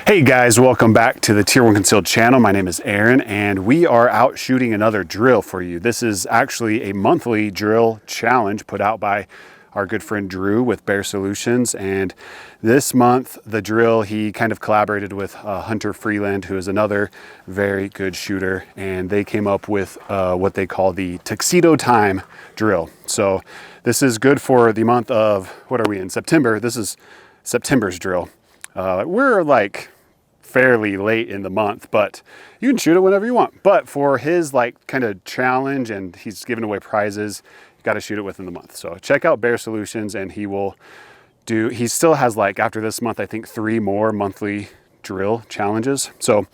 Hey guys, welcome back to the Tier 1 Concealed channel. My name is Aaron and we are out shooting another drill for you. This is actually a monthly drill challenge put out by our good friend Drew with Baer Solutions. And this month, the drill, he kind of collaborated with Hunter Freeland, who is another very good shooter. And they came up with what they call the Tuxedo Time Drill. So this is good for the month of, what are we in, September? This is September's drill. We're like fairly late in the month, but you can shoot it whenever you want. But for his like kind of challenge, and he's giving away prizes, you got to shoot it within the month. So check out Baer Solutions, and he still has, like, after this month, I think 3 more monthly drill challenges. So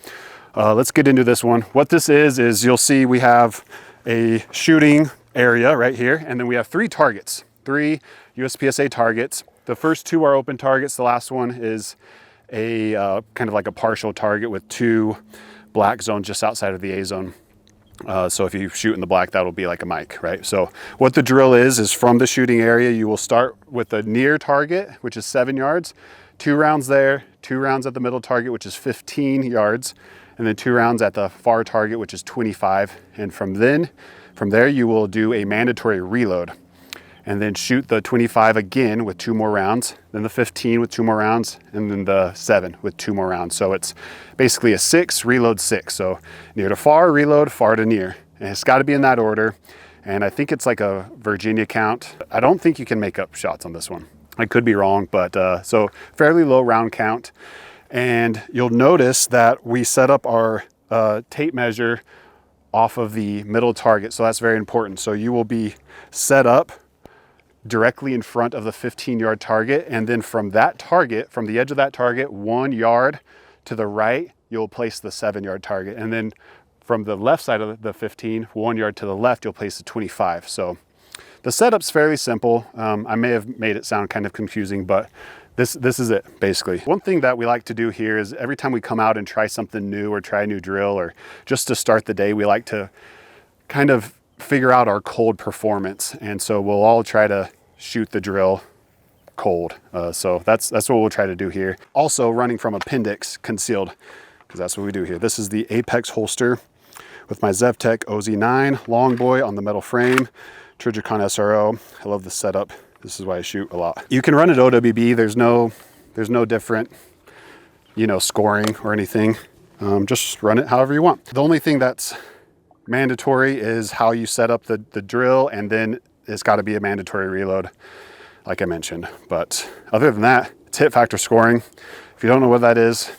let's get into this one. What this is you'll see we have a shooting area right here, and then we have 3 targets, 3 USPSA targets. The first 2 are open targets. The last one is a kind of like a partial target with 2 black zones just outside of the A zone. So if you shoot in the black, that'll be like a mic, right? So what the drill is from the shooting area, you will start with the near target, which is 7 yards, 2 rounds there, 2 rounds at the middle target, which is 15 yards, and then 2 rounds at the far target, which is 25. And from there, you will do a mandatory reload, and then shoot the 25 again with 2 more rounds, then the 15 with 2 more rounds, and then the 7 with 2 more rounds. So it's basically a 6, reload 6. So near to far, reload, far to near. And it's got to be in that order. And I think it's like a Virginia count. I don't think you can make up shots on this one. I could be wrong, but so fairly low round count. And you'll notice that we set up our tape measure off of the middle target. So that's very important. So you will be set up directly in front of the 15-yard target, and then from that target, from the edge of that target, 1 yard to the right, you'll place the 7-yard target, and then from the left side of the 15, 1 yard to the left, you'll place the 25. So the setup's fairly simple. I may have made it sound kind of confusing, but this is it basically. One thing that we like to do here is every time we come out and try something new or try a new drill or just to start the day, we like to kind of figure out our cold performance, and so we'll all try to shoot the drill cold. So that's what we'll try to do here. Also running from appendix concealed, because that's what we do here. This is the Apex holster with my Zevtech OZ9 long boy on the metal frame, Trijicon SRO. I love this setup. This is why I shoot a lot. You can run it OWB. There's no different, scoring or anything. Just run it however you want. The only thing that's mandatory is how you set up the drill, and then it's got to be a mandatory reload, like I mentioned. But other than that, it's hit factor scoring. If you don't know what that is,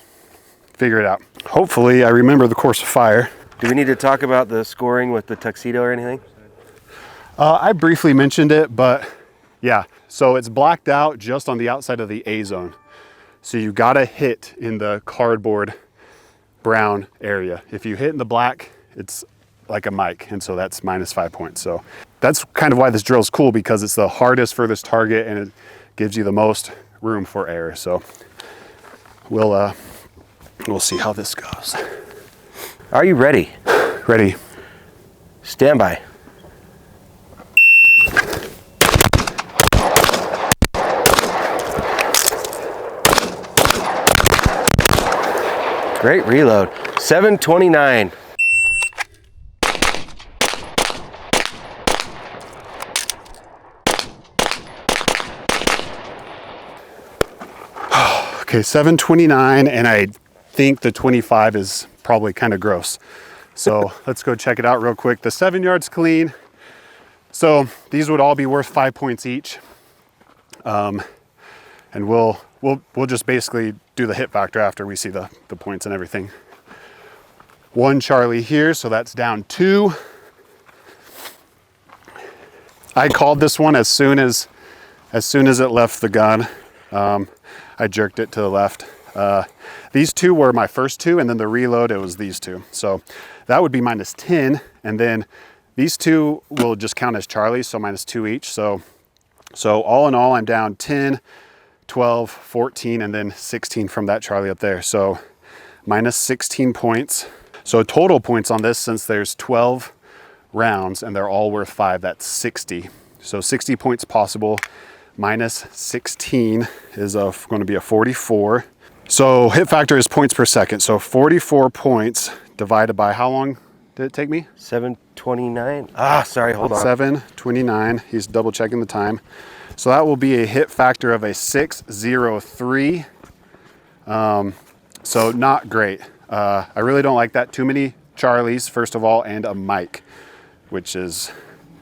figure it out. Hopefully I remember the course of fire. Do we need to talk about the scoring with the tuxedo or anything? I briefly mentioned it, but yeah. So it's blacked out just on the outside of the A zone. So you got to hit in the cardboard brown area. If you hit in the black, it's like a mic, and so that's -5 points. So that's kind of why this drill is cool, because it's the hardest furthest target and it gives you the most room for error. So we'll see how this goes. Are you ready? Ready. Stand by. Great reload. 729. Okay, 729, and I think the 25 is probably kind of gross. So let's go check it out real quick. The 7 yards clean. So these would all be worth 5 points each. And we'll just basically do the hit factor after we see the points and everything. 1 Charlie here, so that's down 2. I called this one as soon as it left the gun. I jerked it to the left. These 2 were my first 2, and then the reload, it was these 2. So that would be -10, and then these 2 will just count as Charlies, so -2 each. So all in all, I'm down 10, 12, 14, and then 16 from that Charlie up there. So -16 points. So total points on this, since there's 12 rounds and they're all worth 5, that's 60. So 60 points possible. minus 16 is going to be a 44. So hit factor is points per second. So 44 points divided by how long did it take me? 7:29. Sorry, hold on. 7:29. He's double checking the time. So that will be a hit factor of a 603. So not great. I really don't like that. Too many Charlies, first of all, and a Mike, which is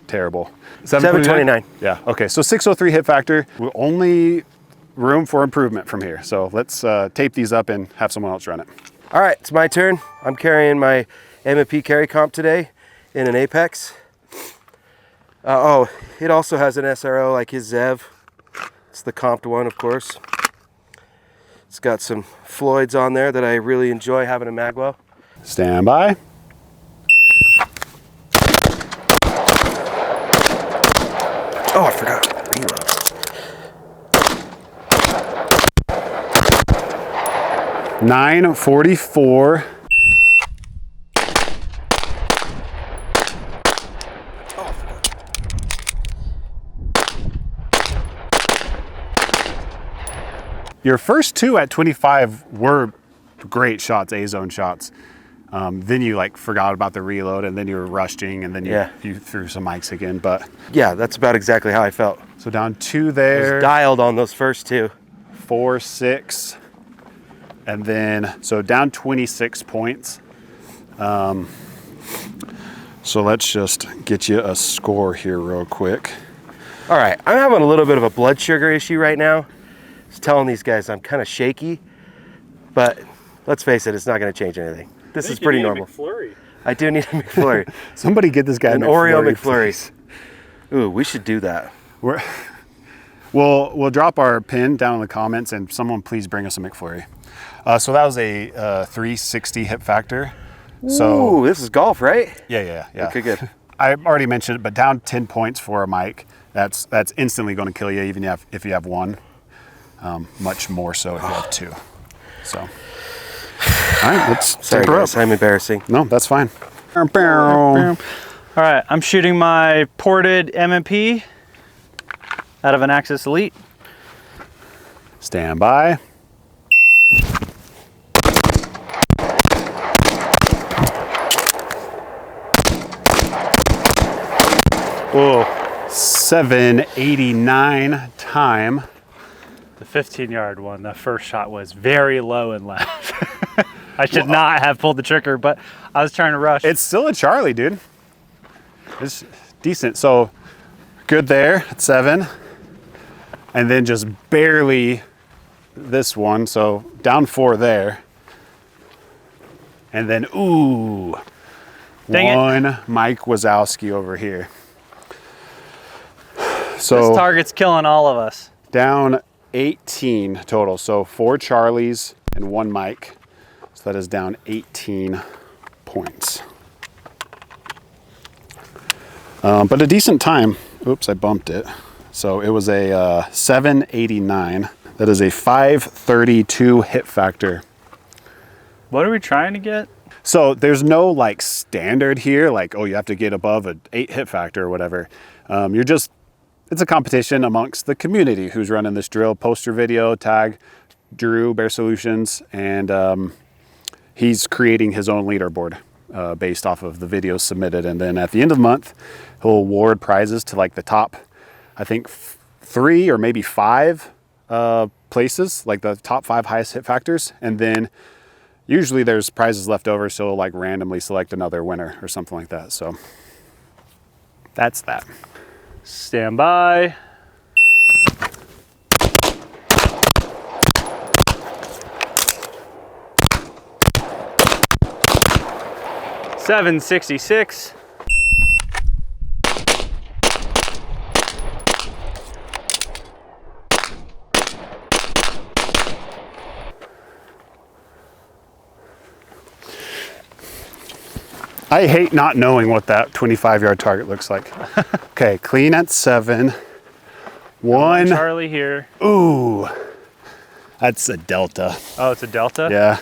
terrible. 7:29. Yeah, okay, so 603 hit factor. Only room for improvement from here. So let's tape these up and have someone else run it. All right, it's my turn. I'm carrying my M&P carry comp today in an Apex. It also has an SRO like his Zev. It's the comped one, of course. It's got some Floyds on there that I really enjoy having a magwell. Stand by. Oh, I forgot. Reload. $9.44. Your first two at 25 were great shots, A-zone shots. Then you like forgot about the reload, and then you were rushing, and then you threw some mics again. But yeah, that's about exactly how I felt. So down 2 I there. was dialed on those first two. 4, 6, and then so down 26 points. So let's just get you a score here real quick. All right, I'm having a little bit of a blood sugar issue right now. I was telling these guys I'm kind of shaky, but let's face it, it's not going to change anything. This is pretty normal. I do need a McFlurry. Somebody get this guy an Oreo McFlurry. Ooh, we should do that. We'll drop our pin down in the comments, and someone please bring us a McFlurry. So that was a 360 hit factor. So ooh, this is golf, right? Yeah. Okay, good. I already mentioned it, but down 10 points for a mic, that's instantly going to kill you, even if you have one. Much more so if you have two. So, all right, let's Sorry, taper guys, up. I'm embarrassing. No, that's fine. All right, I'm shooting my ported M&P out of an Axis Elite. Stand by. Whoa. 789 time. The 15-yard one, the first shot was very low and left. I should not have pulled the trigger, but I was trying to rush. It's still a Charlie, dude. It's decent. So good there at 7. And then just barely this one. So down 4 there. And then, ooh, one Mike Wazowski over here. So this target's killing all of us. Down 18 total. So 4 Charlies and 1 Mike. So that is down 18 points. But a decent time. Oops, I bumped it. So it was a 789. That is a 532 hit factor. What are we trying to get? So there's no like standard here, like, oh, you have to get above an 8 hit factor or whatever. It's a competition amongst the community who's running this drill. Post your video, tag Drew, Baer Solutions, and he's creating his own leaderboard based off of the videos submitted. And then at the end of the month, he'll award prizes to like the top, I think 3 or maybe 5 places, like the top 5 highest hit factors. And then usually there's prizes left over, so he'll like randomly select another winner or something like that. So that's that. Stand by. $766. I hate not knowing what that 25-yard target looks like. Okay, clean at 7. 1. Charlie here. Ooh, that's a delta. Oh, it's a delta? Yeah.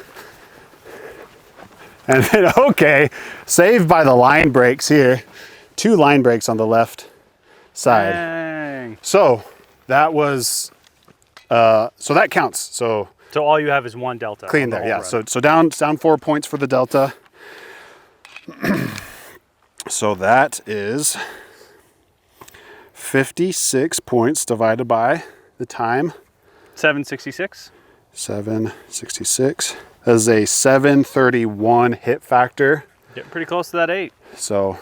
And then, okay, saved by the line breaks here. 2 line breaks on the left side. Dang. So that was, so that counts. So So all you have is one delta. Clean there, yeah. So down 4 points for the delta. So that is 56 points divided by the time. 766. 766. That is a 731 hit factor. Getting pretty close to that 8. So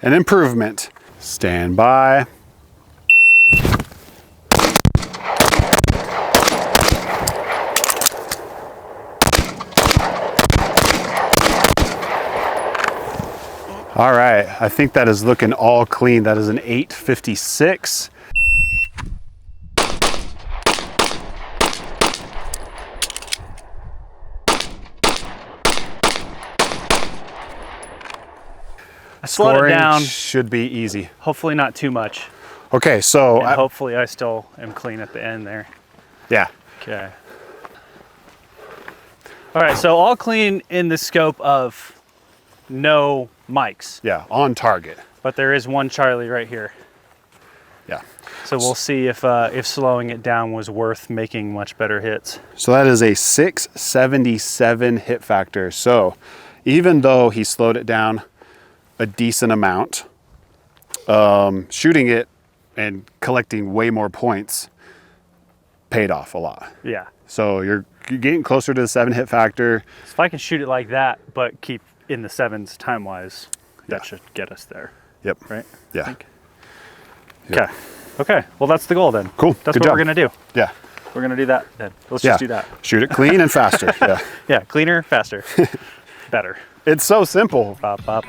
an improvement. Stand by. All right, I think that is looking all clean. That is an 856. I slowed it down. Should be easy. Hopefully not too much. Okay, so And hopefully I still am clean at the end there. yeah. Okay. All right, so all clean in the scope of no mics. Yeah, on target. But there is one Charlie right here. Yeah. So we'll see if slowing it down was worth making much better hits. So that is a 677 hit factor. So even though he slowed it down a decent amount, shooting it and collecting way more points paid off a lot. Yeah. So you're getting closer to the 7 hit factor. So if I can shoot it like that, but keep in the 7s time-wise, that should get us there. Yep. Right? Yeah. Okay. Yep. Okay. Well, that's the goal then. Cool. That's Good what job. we're going to do. Yeah. We're going to do that then. Let's just do that. Shoot it clean and faster. Yeah. Yeah. Cleaner, faster, better. It's so simple. Cleaner,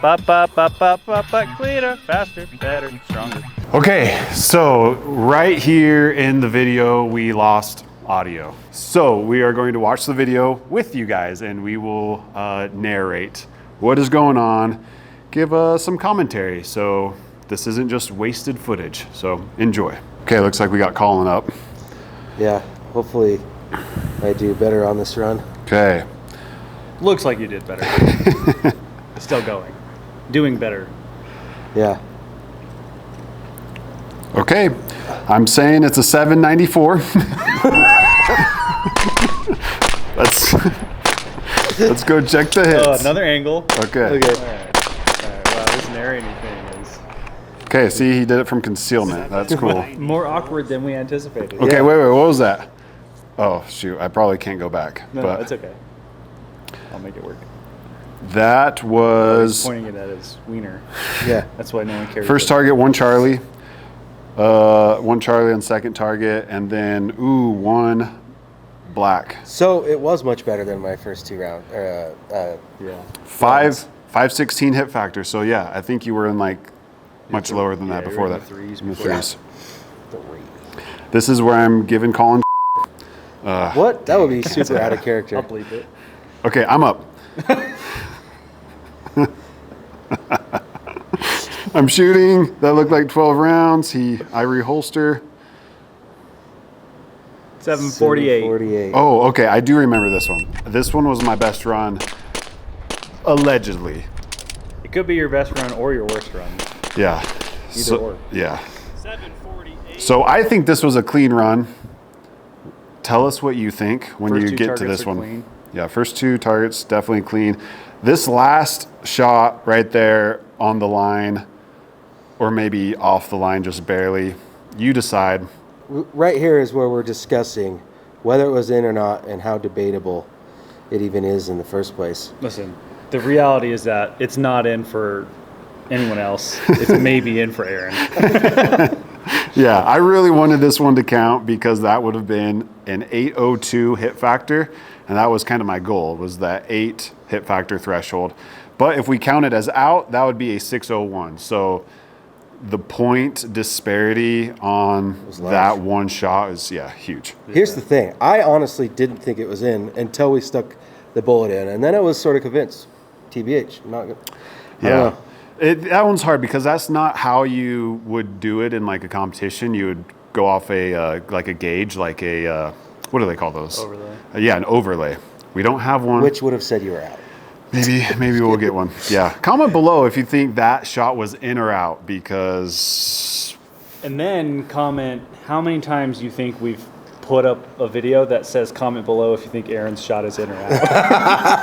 faster, better, stronger. Okay, so right here in the video, we lost audio. So we are going to watch the video with you guys and we will narrate what is going on, give some commentary. So this isn't just wasted footage, so enjoy. Okay, looks like we got Colin up. Yeah, hopefully I do better on this run. Okay. Looks like you did better. Still going. Doing better. Yeah. Okay, I'm saying it's a 794. Let's go check the hits. Another angle. Okay. All right. Wow, this narrating thing is Okay, see, he did it from concealment. That's cool. more awkward than we anticipated. Okay, Yeah. wait, what was that? Oh, shoot, I probably can't go back. No, but it's okay. I'll make it work. that was Pointing it at his wiener. Yeah. That's why no one cares. first target, one Charlie. One Charlie on second target, and then, one black. So it was much better than my first 2 rounds. Yeah. 516 hit factor. So yeah, I think you were in like much lower than that you before were in that. the threes In the before. threes. 3. This is where I'm giving Colin. What? That would be super out of character. I'll bleep it. Okay, I'm up. I'm shooting. That looked like 12 rounds. I reholster. 748. 48. Oh, okay. I do remember this one. This one was my best run, allegedly. It could be your best run or your worst run. Yeah. Either or. Yeah. 748. So I think this was a clean run. Tell us what you think when First you two get to targets this are one. clean. Yeah, first 2 targets definitely clean. This last shot right there on the line, or maybe off the line just barely, you decide. Right here is where we're discussing whether it was in or not and how debatable it even is in the first place. Listen, the reality is that it's not in for anyone else. It's maybe in for Aaron. Yeah, I really wanted this one to count because that would have been an 802 hit factor, and that was kind of my goal, was that 8 hit factor threshold. But if we count it as out, that would be a 601. So the point disparity on that one shot is, huge. Here's the thing. I honestly didn't think it was in until we stuck the bullet in, and then I was sort of convinced. TBH. I'm not good. I don't know. That one's hard because that's not how you would do it in like a competition. You would go off a like a gauge, like a what do they call those? Overlay. Yeah, an overlay. We don't have one. Which would have said you were out. Maybe we'll get one. Yeah. Comment below if you think that shot was in or out, because And then comment how many times you think we've put up a video that says comment below if you think Aaron's shot is in or out.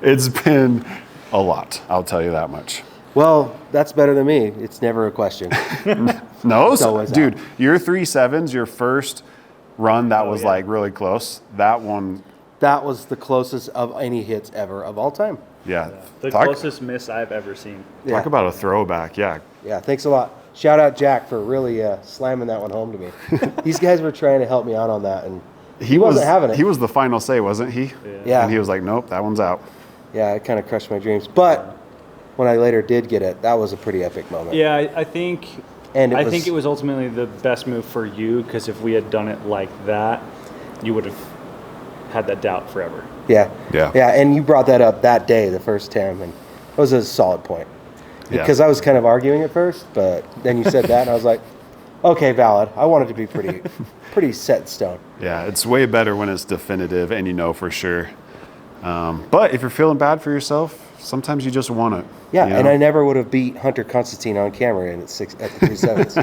It's been a lot, I'll tell you that much. Well, that's better than me. It's never a question. No, always dude, out. your 3.7s, your first run that was like really close. That one. That was the closest of any hits ever of all time. Yeah. The closest miss I've ever seen. Talk about a throwback. Yeah. Yeah, thanks a lot. Shout out Jack for really slamming that one home to me. These guys were trying to help me out on that, and he wasn't having it. He was the final say, wasn't he? Yeah. And he was like, nope, that one's out. Yeah, it kind of crushed my dreams. But when I later did get it, that was a pretty epic moment. Yeah, I think it was ultimately the best move for you, because if we had done it like that, you would have had that doubt forever. Yeah. Yeah. Yeah, and you brought that up that day, the first time, and it was a solid point. Yeah. Because I was kind of arguing at first, but then you said that, and I was like, okay, valid. I want it to be pretty set in stone. Yeah, it's way better when it's definitive and you know for sure. But if you're feeling bad for yourself, sometimes you just want it. Yeah, you know? and I never would have beat Hunter Constantine on camera at the 3.7s.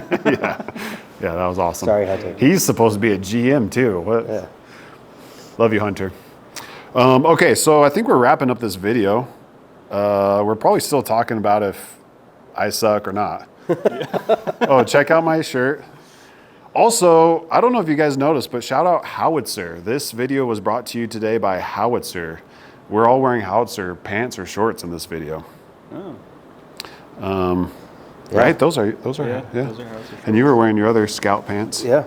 Yeah, that was awesome. Sorry, Hunter. He's supposed to be a GM too. What? Yeah. Love you, Hunter. Okay, so I think we're wrapping up this video. We're probably still talking about if I suck or not. Oh, check out my shirt. Also, I don't know if you guys noticed, but shout out Howitzer. This video was brought to you today by Howitzer. We're all wearing Howitzer pants or shorts in this video. Oh. Right? Those are Those are Howitzer shorts. And you were wearing your other Scout pants. Yeah.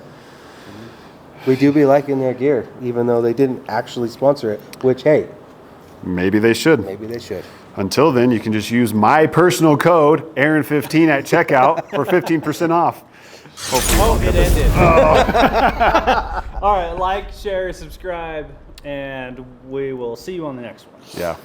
We do be liking their gear, even though they didn't actually sponsor it, which, hey, Maybe they should. maybe they should. Until then, you can just use my personal code, Aaron15 at checkout for 15% off. Oh, it ended. All right, like, share, subscribe, and we will see you on the next one. Yeah.